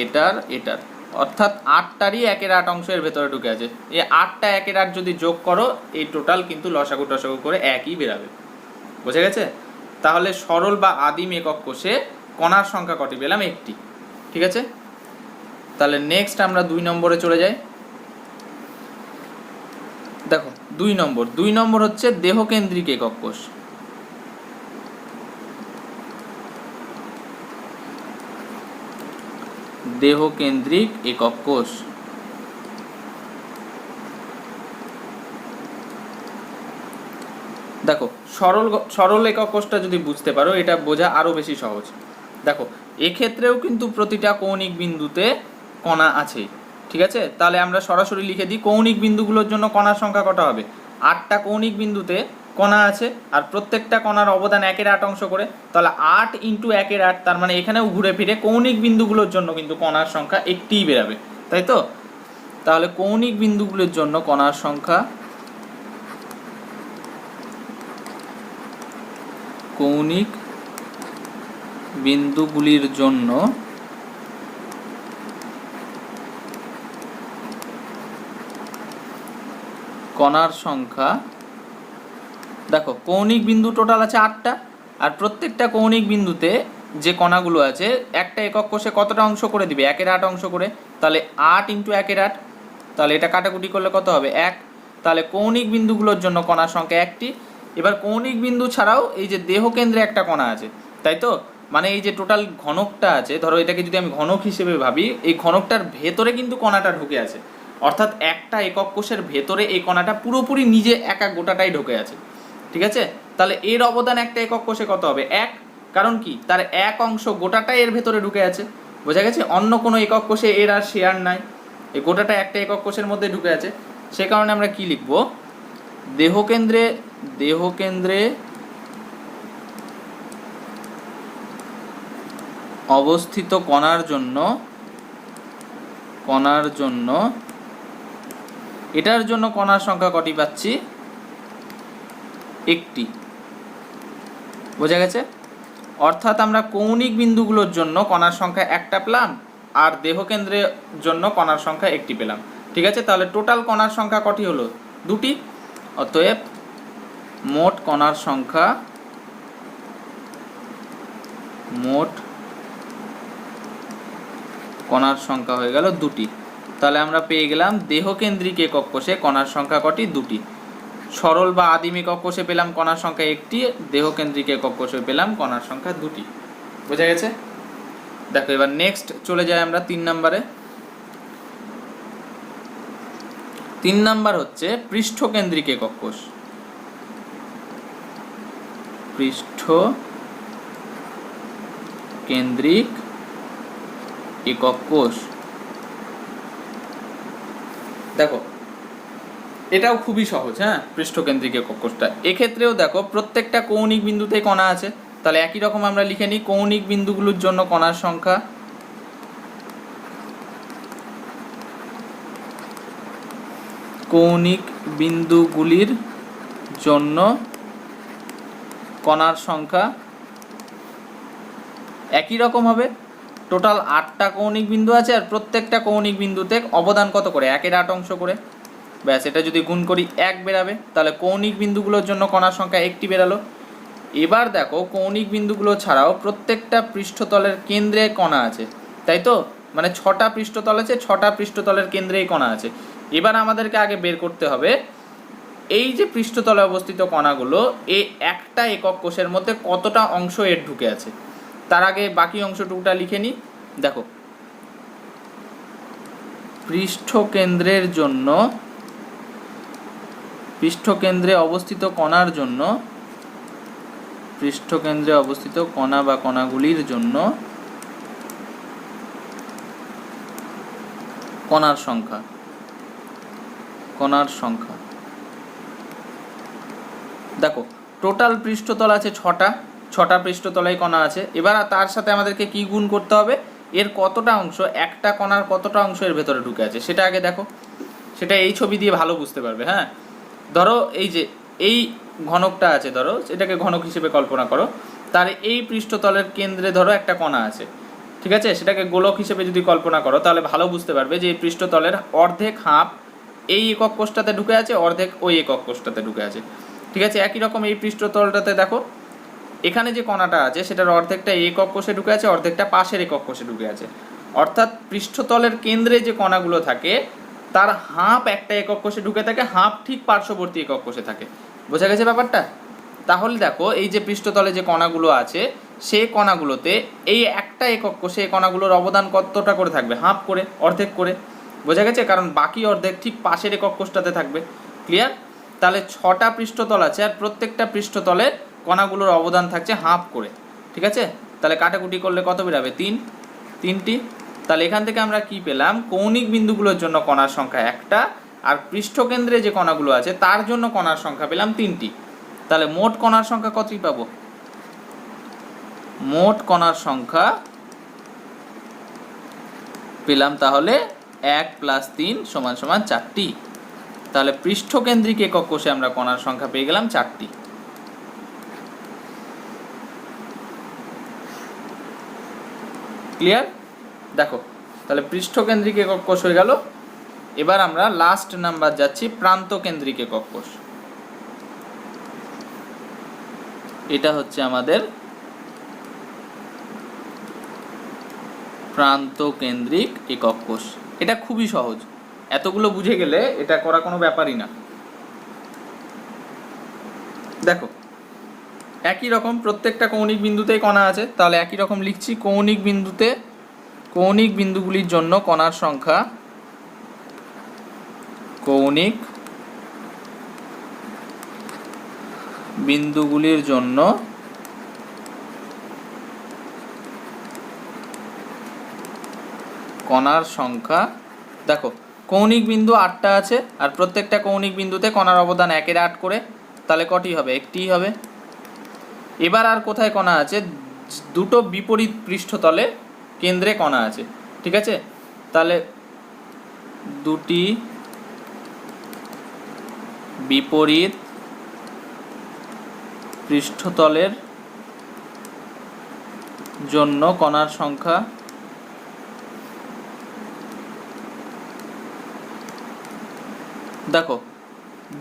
A: এটার, এটার, অর্থাৎ 8টারই 1/8 অংশ এর ভেতরে ঢুকে আছে। এই 8টা 1/8 যদি যোগ করো, এই টোটাল কিন্তু লসাগু টসাগু করে একই বেরাবে, বুঝে গেছে? তাহলে সরল বা আদিম একক কোষে কণার সংখ্যা কটি পেলাম? 1টি, ঠিক আছে? তাহলে নেক্সট আমরা 2 নম্বরে চলে যাই। দেখো 2 নম্বর হচ্ছে দেহকেন্দ্রিক একক কোষ। দেহকেন্দ্রিক একক কোষ, দেখো সরল একক কোষটা যদি বুঝতে পারো, এটা বোঝা আরো বেশি সহজ। দেখো এক্ষেত্রেও কিন্তু প্রতিটা কৌণিক বিন্দুতে কণা আছে, ঠিক আছে, তাহলে আমরা সরাসরি লিখে দিই কৌণিক বিন্দুগুলোর জন্য কণার সংখ্যা কত হবে। 8টা কৌণিক বিন্দুতে কণা আছে আর প্রত্যেকটা কণার অবদান 1/8 অংশ করে, তাহলে 8 × 1/8, তার মানে এখানেও ঘুরে ফিরে কৌণিক বিন্দুগুলোর জন্য কিন্তু কণার সংখ্যা একটিই বেরাবে, তাই তো। তাহলে কৌণিক বিন্দুগুলোর জন্য কণার সংখ্যা, কৌণিক বিন্দুগুলির জন্য কণার সংখ্যা, দেখো কৌণিক বিন্দু টোটাল আছে 8টা আর প্রত্যেকটা কৌণিক বিন্দুতে যে কণাগুলো আছে একটা একক কোষে কতটা অংশ করে দিবে, 1/8 অংশ করে, তাহলে 8 × 1/8, তাহলে এটা কাটাকুটি করলে কত হবে 1, তাহলে কৌণিক বিন্দুগুলোর জন্য কণার সংখ্যা একটি। এবার কৌণিক বিন্দু ছাড়াও এই যে দেহ কেন্দ্রে একটা কণা আছে, তাই তো, মানে এই যে টোটাল ঘনকটা আছে, ধরো এটাকে যদি আমি ঘনক হিসেবে ভাবি, এই ঘনকটার ভেতরে কিন্তু কণাটা ঢুকে আছে, অর্থাৎ একটা একক কোষের ভেতরে এই কণাটা পুরোপুরি নিজে একা গোটাটাই ঢুকে আছে, ঠিক আছে। তাহলে এর অবদান একটা একক কোষে কত হবে 1, কারণ কি তার এক অংশ গোটাটাই এর ভেতরে ঢুকে আছে, বোঝা গেছে। অন্য কোনো একক কোষে এর আর শেয়ার নাই, এই গোটাটা একটা একক কোষের মধ্যে ঢুকে আছে। সে কারণে আমরা কি লিখব, দেহকেন্দ্রে অবস্থিত কণার জন্য এটার জন্য কণার সংখ্যা কটি পাচ্ছি, একটি, বোঝা গেছে। অর্থাৎ আমরা কৌণিক বিন্দুগুলোর জন্য কণার সংখ্যা একটা পেলাম আর দেহকেন্দ্রের জন্য কণার সংখ্যা একটি পেলাম, ঠিক আছে। তাহলে টোটাল কণার সংখ্যা কটি হলো, দুটি। অতএব মোট কণার সংখ্যা হয়ে গেল দুটি। তাহলে আমরা পেয়ে গেলাম দেহকেন্দ্রিক একক কোষে কণার সংখ্যা কটি, দুটি। সরল বা আদিম একক কোষে পেলাম কণার সংখ্যা একটি, দেহকেন্দ্রিক একক কোষে পেলাম কণার সংখ্যা দুটি, বোঝা গেছে। দেখো এবার নেক্সট চলে যাই আমরা 3 নম্বরে। 3 নম্বর হচ্ছে পৃষ্ঠকেন্দ্রিক একক কোষ। পৃষ্ঠকেন্দ্রিক একক কোষ, দেখো এটাও খুবই সহজ, হ্যাঁ, পৃষ্ঠকেন্দ্রিক একক কোষটা। এক্ষেত্রেও দেখো প্রত্যেকটা কৌণিক বিন্দুতে কণা আছে, তাহলে একই রকম আমরা লিখে নিই কৌণিক বিন্দুগুলোর জন্য কণার সংখ্যা, কৌণিক বিন্দুগুলির জন্য কণার সংখ্যা একই রকম হবে। টোটাল 8টা কৌণিক বিন্দু আছে আর প্রত্যেকটা কৌণিক বিন্দুতে অবদান কত করে, 1/8 অংশ করে, ব্যাস। এটা যদি গুণ করি 1 বেরাবে, তাহলে কৌণিক বিন্দুগুলোর জন্য কণার সংখ্যা একটি বেরালো। এবার দেখো কৌণিক বিন্দুগুলো ছাড়াও প্রত্যেকটা পৃষ্ঠতলের কেন্দ্রে কণা আছে, তাই তো, মানে 6টা পৃষ্ঠতল আছে, 6টা পৃষ্ঠতলের কেন্দ্রেই কণা আছে। এবার আমাদেরকে আগে বের করতে হবে এই যে পৃষ্ঠতলে অবস্থিত কণাগুলো এই একটা একক কোষের মধ্যে কতটা অংশ এর ঢুকে আছে। তার আগে বাকি অংশটুকুটা লিখে নিই। দেখো পৃষ্ঠকেন্দ্রে অবস্থিত কণার জন্য, পৃষ্ঠকেন্দ্রে অবস্থিত কণা বা কণাগুলির জন্য কণার সংখ্যা, দেখো টোটাল পৃষ্ঠতল আছে 6টা পৃষ্ঠতলেই কণা আছে। এবার তার সাথে আমাদেরকে কি গুণ করতে হবে, এর কতটা অংশ, একটা কণার কতটা অংশ এর ভেতরে ঢুকে আছে সেটা আগে দেখো। সেটা এই ছবি দিয়ে ভালো বুঝতে পারবে, হ্যাঁ। ধরো এই যে এই ঘনকটা আছে, ধরো এটাকে ঘনক হিসেবে কল্পনা করো, তার এই পৃষ্ঠতলের কেন্দ্রে ধরো একটা কণা আছে, ঠিক আছে। সেটাকে গোলক হিসেবে যদি কল্পনা করো তাহলে ভালো বুঝতে পারবে যে এই পৃষ্ঠতলের অর্ধেক হাফ এই একক কোষটাতে ঢুকে আছে, অর্ধেক ওই একক কোষটাতে ঢুকে আছে, ঠিক আছে। একই রকম এই পৃষ্ঠতলটাতে দেখো এখানে যে কণাটা আছে সেটার অর্ধেকটা একক কোষে ঢুকে আছে, অর্ধেকটা পাশের একক কোষে ঢুকে আছে। অর্থাৎ পৃষ্ঠতলের কেন্দ্রে যে কণাগুলো থাকে তার হাফ একটা একক কোষে ঢুকে থাকে, হাফ ঠিক পার্শ্ববর্তী একক কোষে থাকে, বোঝা গেছে ব্যাপারটা। তাহলে দেখো এই যে পৃষ্ঠতলে যে কণাগুলো আছে সেই কণাগুলোতে এই একটা একক কোষে এই কণাগুলোর অবদান কতটা করে থাকবে, হাফ করে, অর্ধেক করে, বোঝা গেছে। কারণ বাকি অর্ধেক ঠিক পাশের একক কোষটাতে থাকবে, ক্লিয়ার। তাহলে 6টা পৃষ্ঠতল আছে আর প্রত্যেকটা পৃষ্ঠতলে কণাগুলোর অবদান থাকছে হাফ করে, ঠিক আছে। তাহলে কাটাকুটি করলে কত বেরাবে, 3টি। তাহলে এখান থেকে আমরা কি পেলাম, কৌণিক বিন্দুগুলোর জন্য কণার সংখ্যা একটা, আর পৃষ্ঠকেন্দ্রে যে কণাগুলো আছে তার জন্য কণার সংখ্যা পেলাম 3টি। তাহলে মোট কণার সংখ্যা কতটি পাবো? মোট কণার সংখ্যা পেলাম তাহলে 1 + 3 = 4টি। তাহলে পৃষ্ঠকেন্দ্রিক একক কোষে আমরা কণার সংখ্যা পেয়ে গেলাম 4টি। ক্লিয়ার? দেখো, তাহলে পৃষ্ঠকেন্দ্রিক একক কোষ হয়ে গেল। এবার আমরা লাস্ট নাম্বার যাচ্ছি, প্রান্তকেন্দ্রিক একক কোষ। এটা হচ্ছে আমাদের প্রান্তকেন্দ্রিক একক কোষ। এটা খুবই সহজ, এতগুলো বুঝে গেলে এটা করা কোনো ব্যাপারই না। দেখো, একই রকম প্রত্যেকটা কৌণিক বিন্দুতেই কণা আছে, তাহলে একই রকম লিখছি, কৌণিক বিন্দুগুলির জন্য কণার সংখ্যা, কৌণিক বিন্দুগুলির জন্য কণার সংখ্যা। দেখো, কৌণিক বিন্দু 8টা আছে, আর প্রত্যেকটা কৌণিক বিন্দুতে কণার অবদান 1 এর 8 করে, তাহলে কটি হবে? একটিই হবে। এবার আর কোথায় কণা আছে? দুটো বিপরীত পৃষ্ঠতলে কেন্দ্রে কণা আছে, ঠিক আছে? তাহলে দুটি বিপরীত পৃষ্ঠতলের জন্য কণার সংখ্যা, দেখো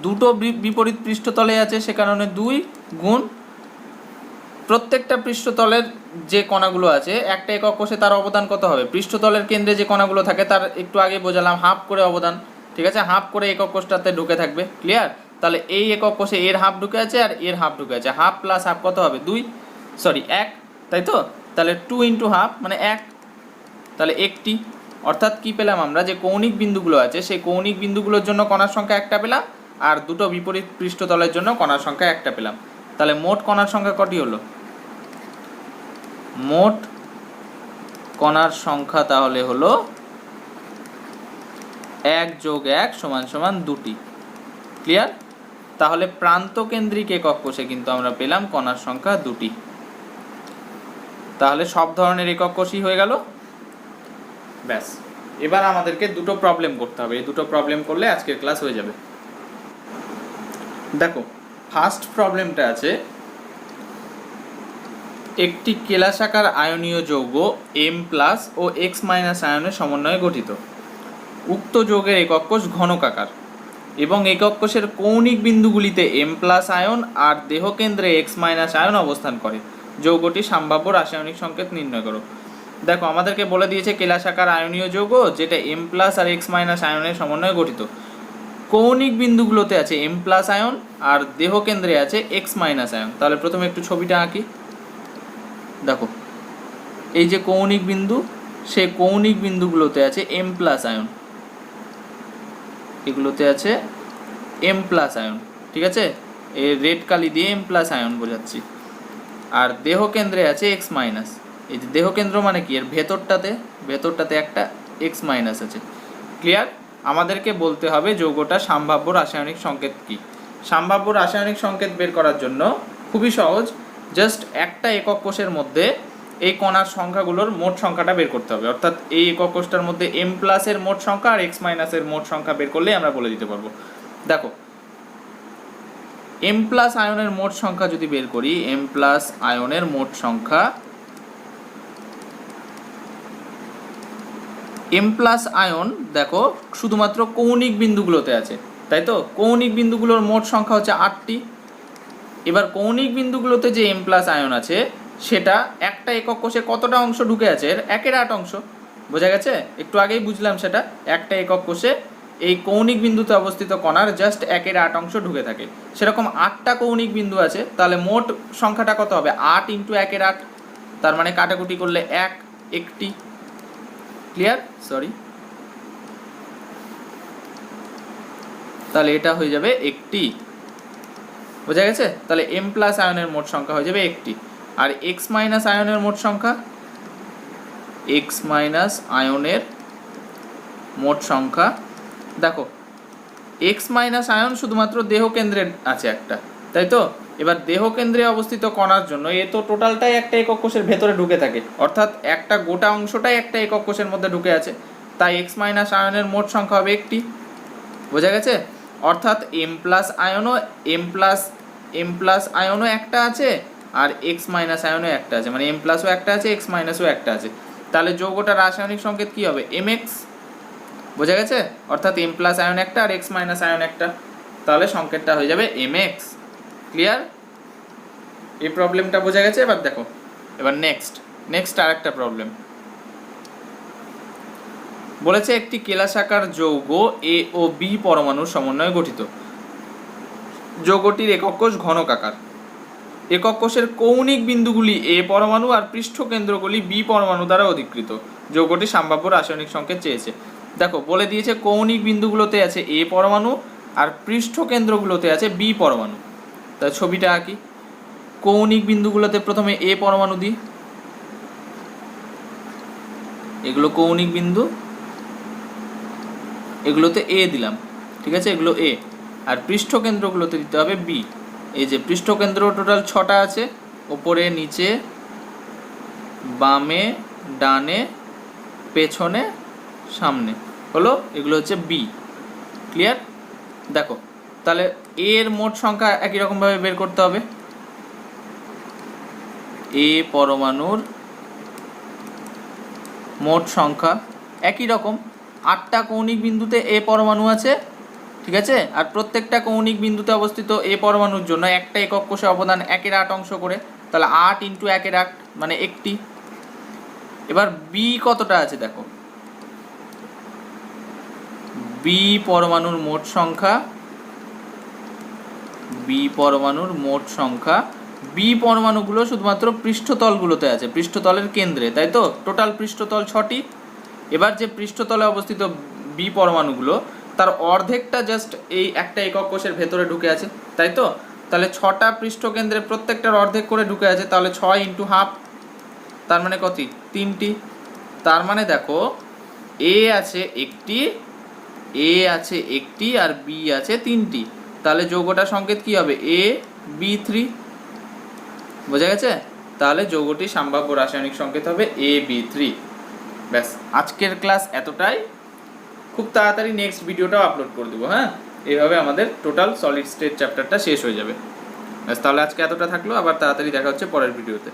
A: দুটো বিপরীত পৃষ্ঠতলে আছে, সে কারণে 2 গুণ প্রত্যেকটা পৃষ্ঠতলের যে কণাগুলো আছে একটা একক কোষে তার অবদান কত হবে? পৃষ্ঠতলের কেন্দ্রে যে কণাগুলো থাকে তার একটু আগে বোঝালাম হাফ করে অবদান, ঠিক আছে? হাফ করে একক কোষটাতে ঢুকে থাকবে। ক্লিয়ার? তাহলে এই একক কোষে এর হাফ ঢুকে আছে আর এর হাফ ঢুকে আছে, হাফ প্লাস হাফ কত হবে? 1, তাই তো? তাহলে 2 × হাফ মানে 1, তাহলে একটি। অর্থাৎ কি পেলাম আমরা, যে কৌণিক বিন্দুগুলো আছে সেই কৌণিক বিন্দুগুলোর জন্য কণার সংখ্যা একটা পেলাম, আর দুটো বিপরীত পৃষ্ঠতলের জন্য কণার সংখ্যা একটা পেলাম। তাহলে মোট কণার সংখ্যা কটি হলো? মোট কণার সংখ্যা তাহলে হলো 1 + 1 = 2টি। ক্লিয়ার? তাহলে প্রান্তকেন্দ্রিক একক কোষে কিন্তু আমরা পেলাম কণার সংখ্যা 2টি। তাহলে সব ধরনের একক কোষই হয়ে গেল। ব্যাস, এবার আমাদেরকে দুটো প্রবলেম করতে হবে, এই দুটো প্রবলেম করলে আজকের ক্লাস হয়ে যাবে। দেখো, ফার্স্ট প্রবলেমটা আছে, একটি কেলাসাকার আয়নীয় যৌগ M+ ও X- আয়নের সমন্বয়ে গঠিত। উক্ত যৌগের একক কোষ ঘনকাকার এবং একক কোষের কৌণিক বিন্দুগুলিতে M+ আয়ন আর দেহকেন্দ্রে X- আয়ন অবস্থান করে। যৌগটি সম্ভাব্য রাসায়নিক সংকেত নির্ণয় করো। দেখো, আমাদেরকে বলে দিয়েছে কেলাসাকার আয়নীয় যৌগ যেটা M+ আর X- আয়নের সমন্বয়ে গঠিত। কৌণিক বিন্দুগুলোতে আছে M+ আয়ন আর দেহকেন্দ্রে আছে X- আয়ন। তাহলে প্রথমে একটু ছবিটা আঁকি। দেখো, এই যে কৌণিক বিন্দু, সেই কৌণিক বিন্দুগুলোতে আছে M+ আয়ন, এগুলোতে আছে M+ আয়ন, ঠিক আছে? এই রেড কালি দিয়ে M+ আয়ন বোঝাচ্ছি। আর দেহকেন্দ্রে আছে X-। এই যে দেহকেন্দ্র মানে কি, এর ভেতরটাতে একটা X- আছে। ক্লিয়ার? আমাদেরকে বলতে হবে যৌগটা সম্ভাব্য রাসায়নিক সংকেত কি। সম্ভাব্য রাসায়নিক সংকেত বের করার জন্য খুবই সহজ, জাস্ট একটা একক কোষের মধ্যে এই কণার সংখ্যাগুলোর মোট সংখ্যাটা বের করতে হবে। অর্থাৎ এই একক কোষটার মধ্যে M+ এর মোট সংখ্যা আর X- এর মোট সংখ্যা বের করলেই আমরা বলে দিতে পারবো। দেখো, M+ আয়নের মোট সংখ্যা যদি বের করি, M+ আয়নের মোট সংখ্যা, M+ আয়ন দেখো শুধুমাত্র কৌণিক বিন্দুগুলোতে আছে, তাই তো? কৌণিক বিন্দুগুলোর মোট সংখ্যা হচ্ছে 8টি। এবার কৌণিক বিন্দুগুলোতে যে M+ আয়ন আছে সেটা একটা একক কোষে কতটা অংশ ঢুকে আছে? এর 1 এর 8 অংশ। বোঝা গেছে? একটু আগেই বুঝলাম সেটা। একটা একক কোষে এই কৌণিক বিন্দুতে অবস্থিত কণার জাস্ট 1 এর 8 অংশ ঢুকে থাকে। সেরকম 8টা কৌণিক বিন্দু আছে, তাহলে মোট সংখ্যাটা কত হবে? 8 × 1 এর 8, তার মানে কাটাকুটি করলে 1টি। ক্লিয়ার? সরি, তাহলে এটা হয়ে যাবে 1টি। বোঝা গেছে? তাহলে M+ আয়নের মোট সংখ্যা হয়ে যাবে 1টি। আর X- আয়নের মোট সংখ্যা, এক্স মাইনাস আয়নের মোট সংখ্যা। দেখো এক্স মাইনাস আয়ন শুধুমাত্র দেহ কেন্দ্রে আছে একটা, তাই তো? এবার দেহ কেন্দ্রে অবস্থিত কণার জন্য এ তো টোটালটাই একটা একক কোষের ভেতরে ঢুকে থাকে, অর্থাৎ একটা গোটা অংশটাই একটা একক কোষের মধ্যে ঢুকে আছে, তাই এক্স মাইনাস আয়নের মোট সংখ্যা হবে একটি। বোঝা গেছে? অর্থাৎ এম প্লাস আয়নও একটা আছে আর এক্স মাইনাস আয়নও একটা আছে, মানে এম প্লাসও একটা আছে, এক্স মাইনাসও একটা আছে। তাহলে যৌগটার রাসায়নিক সংকেত কি হবে? M X. বোঝা গেছে? অর্থাৎ এম প্লাস আয়ন একটা আর এক্স মাইনাস আয়ন একটা, তাহলে সংকেতটা হয়ে যাবে এম এক্স। ক্লিয়ার? এই প্রবলেমটা বোঝা গেছে? এবার দেখো, এবার নেক্সট আর একটা প্রবলেম বলেছে, একটি কেলাসাকার যৌগ এ ও বি পরমাণুর সমন্বয়ে গঠিত। যৌগটির একক কোষ ঘনকাকার। একক কোষের কৌণিক বিন্দুগুলি এ পরমাণু আর পৃষ্ঠ কেন্দ্রগুলি বি পরমাণু দ্বারা অধিকৃত। যৌগটি সম্ভাব্য রাসায়নিক সংকেত চেয়েছে। দেখো বলে দিয়েছে কৌণিক বিন্দুগুলোতে আছে এ পরমাণু আর পৃষ্ঠ কেন্দ্রগুলোতে আছে বি পরমাণু। তা ছবিটা আঁকি। কৌণিক বিন্দুগুলোতে প্রথমে এ পরমাণু দিই, এগুলো কৌণিক বিন্দু, এগুলোতে এ দিলাম, ঠিক আছে, এগুলো এ। আর পৃষ্ঠ কেন্দ্রগুলোতে দিতে হবে বি। এই যে পৃষ্ঠ কেন্দ্র টোটাল 6টা আছে, ওপরে নিচে বামে ডানে পেছনে সামনে, হলো এগুলো হচ্ছে বি। ক্লিয়ার? দেখো তাহলে এর মোট সংখ্যা একই রকমভাবে বের করতে হবে। এ পরমাণুর মোট সংখ্যা একই রকম, 8টা কৌণিক বিন্দুতে এ পরমাণু আছে, ঠিক আছে, আর প্রত্যেকটা কৌণিক বিন্দুতে অবস্থিত এ পরমাণুর জন্য একটা একক কোষে অবদান 1/8 অংশ করে, তাহলে 8 × 1/8 মানে একটি। এবার বি কতটা আছে দেখো, বি পরমাণুর মোট সংখ্যা, বি পরমাণুগুলো শুধুমাত্র পৃষ্ঠতলগুলোতে আছে, পৃষ্ঠতলের কেন্দ্রে, তাই তো? টোটাল পৃষ্ঠতল 6টি। এবার যে পৃষ্ঠতলে অবস্থিত বি পরমাণুগুলো তার অর্ধেকটা জাস্ট এই একটা একক কোষের ভেতরে ঢুকে আছে, তাই তো? তাহলে 6টা পৃষ্ঠকেন্দ্রে প্রত্যেকটার অর্ধেক করে ঢুকে আছে, তাহলে 6 × 1/2, তার মানে কত? 3টি। তার মানে দেখো এ আছে একটি আর বি আছে 3টি, তাহলে যৌগটার সংকেত কি হবে? A B 3। বোঝা গেছে? তাহলে যৌগটির সম্ভাব্য রাসায়নিক সংকেত হবে এ বি 3। ব্যাস, আজকের ক্লাস এতটাই। খুব তাড়াতাড়ি নেক্সট ভিডিওটাও আপলোড করে দেবো। হ্যাঁ, এইভাবে আমাদের টোটাল সলিড স্টেট চ্যাপ্টারটা শেষ হয়ে যাবে। ব্যাস, তাহলে আজকে এতটা থাকলো, আবার তাড়াতাড়ি দেখা হচ্ছে পরের ভিডিওতে।